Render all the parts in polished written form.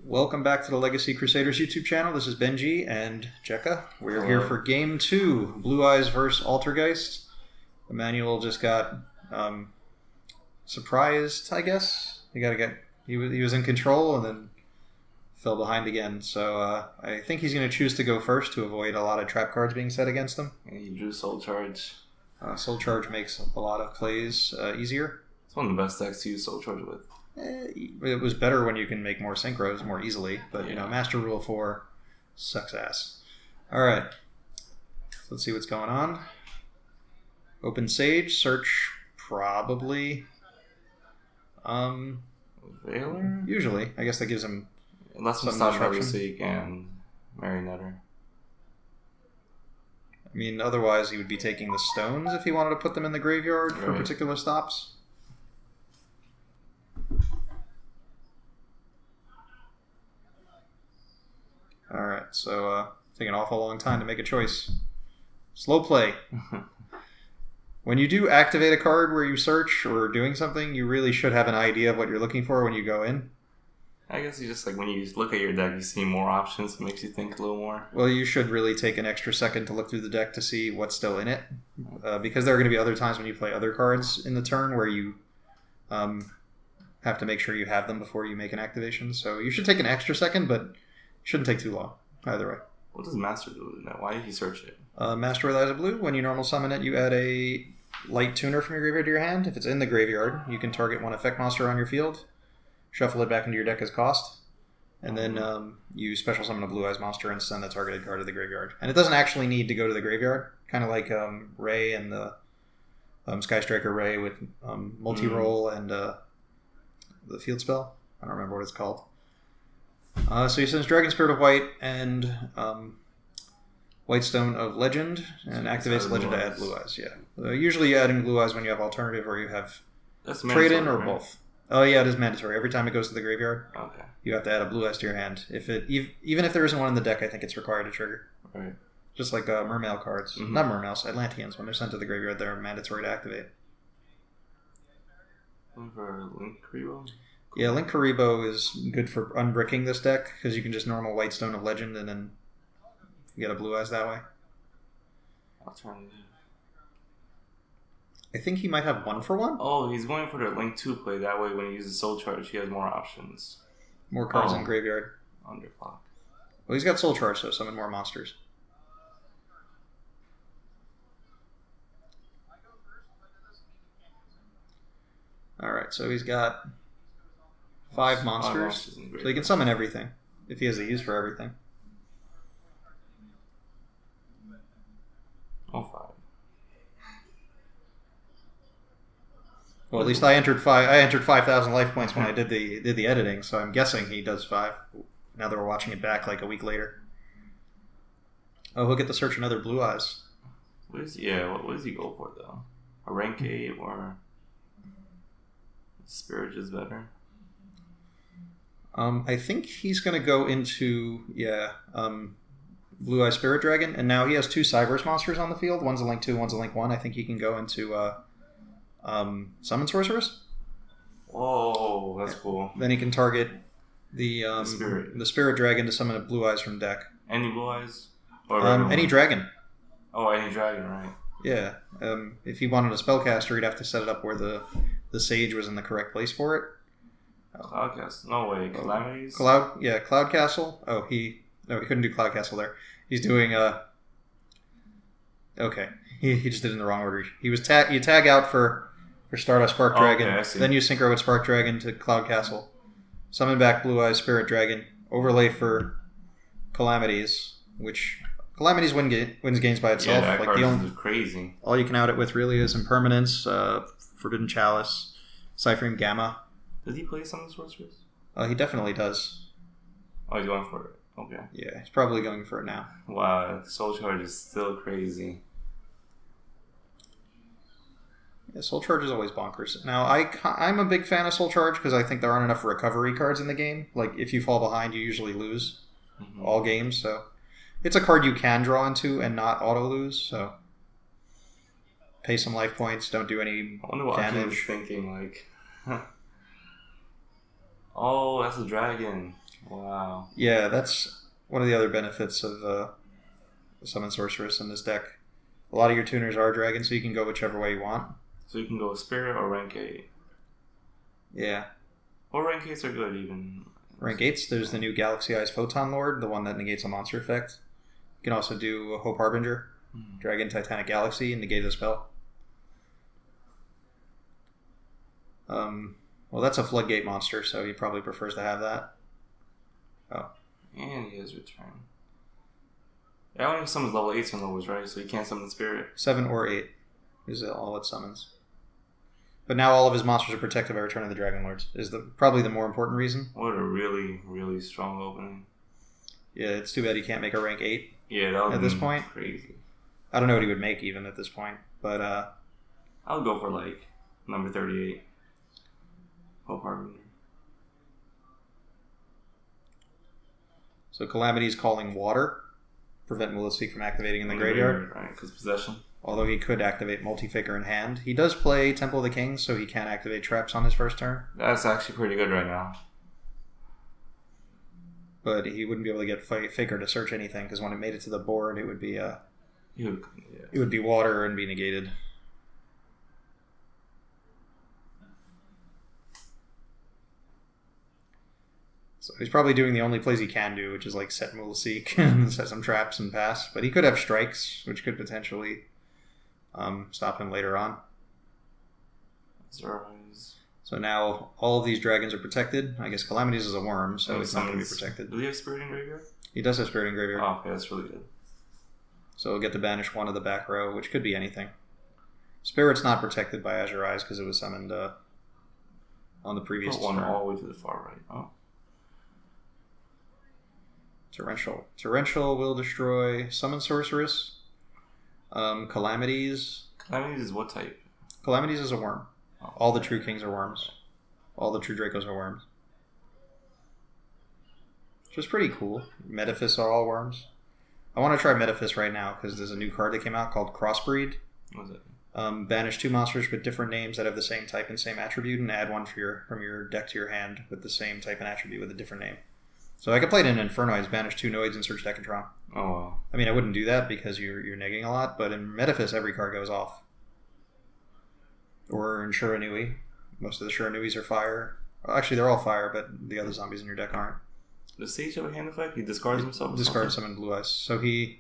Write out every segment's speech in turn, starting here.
Welcome back to the Legacy Crusaders YouTube channel. This is Benji and Jekka. We're here for Game 2, Blue-Eyes vs. Altergeist. Emmanuel just got surprised, I guess. He was in control and then fell behind again. So I think he's going to choose to go first to avoid a lot of trap cards being set against him. And he drew Soul Charge. Soul Charge makes a lot of plays easier. It's one of the best decks to use Soul Charge with. It was better when you can make more synchros more easily, but Master Rule 4 sucks ass. Alright, let's see what's going on. Open Sage, search probably. Veiler? Usually. I guess that gives him Unless some stop disruption. Seek and Marionetter. I mean, otherwise he would be taking the stones if he wanted to put them in the graveyard for particular stops. Alright, so taking an awful long time to make a choice. Slow play. When you do activate a card where you search or doing something, you really should have an idea of what you're looking for when you go in. I guess you just when you look at your deck, you see more options. It makes you think a little more. Well, you should really take an extra second to look through the deck to see what's still in it. Because there are going to be other times when you play other cards in the turn where you have to make sure you have them before you make an activation. So you should take an extra second, but shouldn't take too long, either way. What does Master do now? Why did he search it? Master with Eyes of Blue, when you normal summon it, you add a light tuner from your graveyard to your hand. If it's in the graveyard, you can target one effect monster on your field, shuffle it back into your deck as cost, and then you special summon a Blue-Eyes monster and send the targeted card to the graveyard. And it doesn't actually need to go to the graveyard, kind of like Ray and the Sky Striker Ray with multi-roll and the field spell. I don't remember what it's called. So he sends Dragon Spirit of White and Whitestone of Legend, and activates Legend to add Blue-Eyes. Yeah, usually you add in Blue-Eyes when you have alternative or you have trade-in or both. Oh yeah, it is mandatory. Every time it goes to the graveyard, you have to add a Blue-Eyes to your hand. Even if there isn't one in the deck, I think it's required to trigger. Right. Just like Mermail cards. Mm-hmm. Not Mermails, Atlanteans. When they're sent to the graveyard, they're mandatory to activate. For Link Karibo? Yeah, Link Karibo is good for unbricking this deck, because you can just normal Whitestone of Legend and then get a Blue-Eyes that way. Alternative. I think he might have 1-for-1. Oh, he's going for the Link 2 play. That way, when he uses Soul Charge, he has more options. More cards in graveyard. Underclock. Well, he's got Soul Charge, so summon more monsters. Alright, so he's got 5 monsters. So he can summon everything, if he has a use for everything. Oh, 5. Well, at least I entered 5,000 life points when I did the editing, so I'm guessing he does 5. Now that we're watching it back like a week later. Oh, he'll get to search another Blue-Eyes. What does he go for though? A rank 8 or Spirit is better? I think he's going to go into Blue-Eyes Spirit Dragon, and now he has 2 Cyberse monsters on the field. One's a Link 2, one's a Link 1. I think he can go into Summon Sorceress. Oh, that's cool. Then he can target the Spirit Dragon to summon a Blue-Eyes from deck. Any Blue-Eyes? Any dragon. Oh, any dragon, right. Yeah. If he wanted a spellcaster, he'd have to set it up where the Sage was in the correct place for it. Cloud Castle? No way. Calamities? Cloud Castle. He couldn't do Cloud Castle there. He's doing okay. He just did it in the wrong order. He was you tag out for Stardust Spark Dragon. Okay, then you synchro with Spark Dragon to Cloud Castle. Summon back Blue-Eyes Spirit Dragon. Overlay for Calamities, which Calamities wins games by itself. Yeah, that card is crazy. All you can out it with really is Impermanence, Forbidden Chalice, Cypherine Gamma. Does he play Summon Sorceress? He definitely does. Oh, he's going for it. Okay. Yeah, he's probably going for it now. Wow, Soul Charge is still crazy. Yeah, Soul Charge is always bonkers. Now, I'm a big fan of Soul Charge because I think there aren't enough recovery cards in the game. Like, if you fall behind, you usually lose all games. So, it's a card you can draw into and not auto-lose. So, pay some life points, don't do any I wonder what damage. Akeem was thinking, like... Oh, that's a dragon. Wow. Yeah, that's one of the other benefits of Summon Sorceress in this deck. A lot of your tuners are dragons, so you can go whichever way you want. So you can go Spirit or rank 8. Yeah. Or rank 8s are good, even. Rank 8s, there's the new Galaxy Eyes Photon Lord, the one that negates a monster effect. You can also do a Hope Harbinger, Dragon Titanic Galaxy, and negate a spell. Well, that's a Floodgate monster, so he probably prefers to have that. Oh. And he has return. Yeah, only summons level 8s and lowers, right? So you can't summon Spirit. 7 or 8 is all it summons. But now all of his monsters are protected by Return of the Dragon Lords, is probably the more important reason. What a really, really strong opening. Yeah, it's too bad he can't make a rank 8 at this point. Crazy. I don't know what he would make even at this point, but I'll go for like number 38. Hope Harbinger. So Calamity's calling water, prevent Malefic from activating in the graveyard. Right, because possession. Although he could activate Multi-Faker in hand. He does play Temple of the King, so he can't activate traps on his first turn. That's actually pretty good right now. But he wouldn't be able to get Faker to search anything, because when it made it to the board, it would be it would be water and be negated. So he's probably doing the only plays he can do, which is like set Malefic and set some traps and pass. But he could have strikes, which could potentially stop him later on. So now all of these dragons are protected. I guess Calamities is a worm, so it's not going to be protected. Does he have Spirit in graveyard? He does have Spirit in graveyard. Oh, okay, that's really good. So we'll get to banish one of the back row, which could be anything. Spirit's not protected by Azure Eyes because it was summoned on the previous Put one turn. all the way to the far right. Oh. Torrential. Torrential will destroy Summon Sorceress. Calamities. Calamities is what type? Calamities is a worm. Oh. All the True Kings are worms. All the True Dracos are worms. Which is pretty cool. Metaphys are all worms. I want to try Metaphys right now because there's a new card that came out called Crossbreed. What is it? Banish 2 monsters with different names that have the same type and same attribute, and add one from your deck to your hand with the same type and attribute with a different name. So I could play it in Infernoids, banish 2 Noids, and search Decatron. Oh, wow. I mean, I wouldn't do that because you're negating a lot, but in Metaphys, every card goes off. Or in Shiranui. Most of the Shiranuis are fire. Well, actually, they're all fire, but the other zombies in your deck aren't. Does Sage have a hand effect? He discards himself? Discards some in Blue-Eyes. So he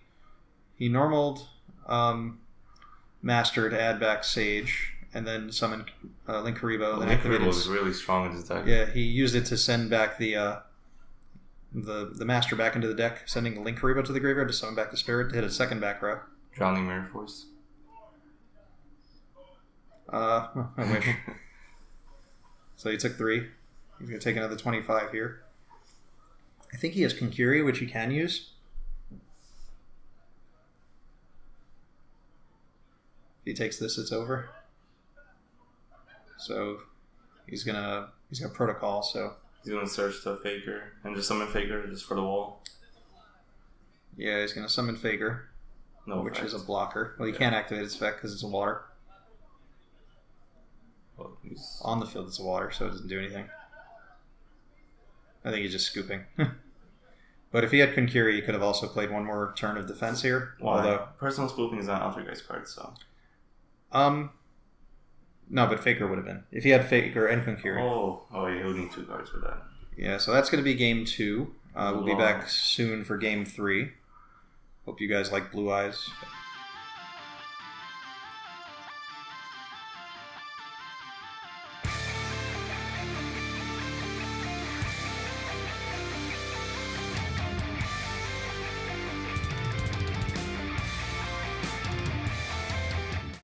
normaled Master to add back Sage, and then summon Linkuriboh. Linkuriboh was really strong in his deck. Yeah, he used it to send back the Master back into the deck, sending Linkuriboh to the graveyard to summon back the Spirit to hit a second back row. Drowning Mirror Force. I wish. So he took 3. He's going to take another 25 here. I think he has Concuri, which he can use. If he takes this, it's over. So he's got Protocol, so... He's going to search the Faker and just summon Faker just for the wall. Yeah, he's going to summon Faker, which is a blocker. Well, he can't activate its effect because it's a water. Well, he's... On the field, it's a water, so it doesn't do anything. I think he's just scooping. But if he had Concuri, he could have also played one more turn of defense here. Why? Although, Personal Spoofing is not an Altergeist card, so... No, but Faker would have been. If he had Faker and Concuri. Oh, yeah, he would need 2 cards for that. Yeah, so that's going to be game 2. We'll be back soon for game 3. Hope you guys like Blue Eyes.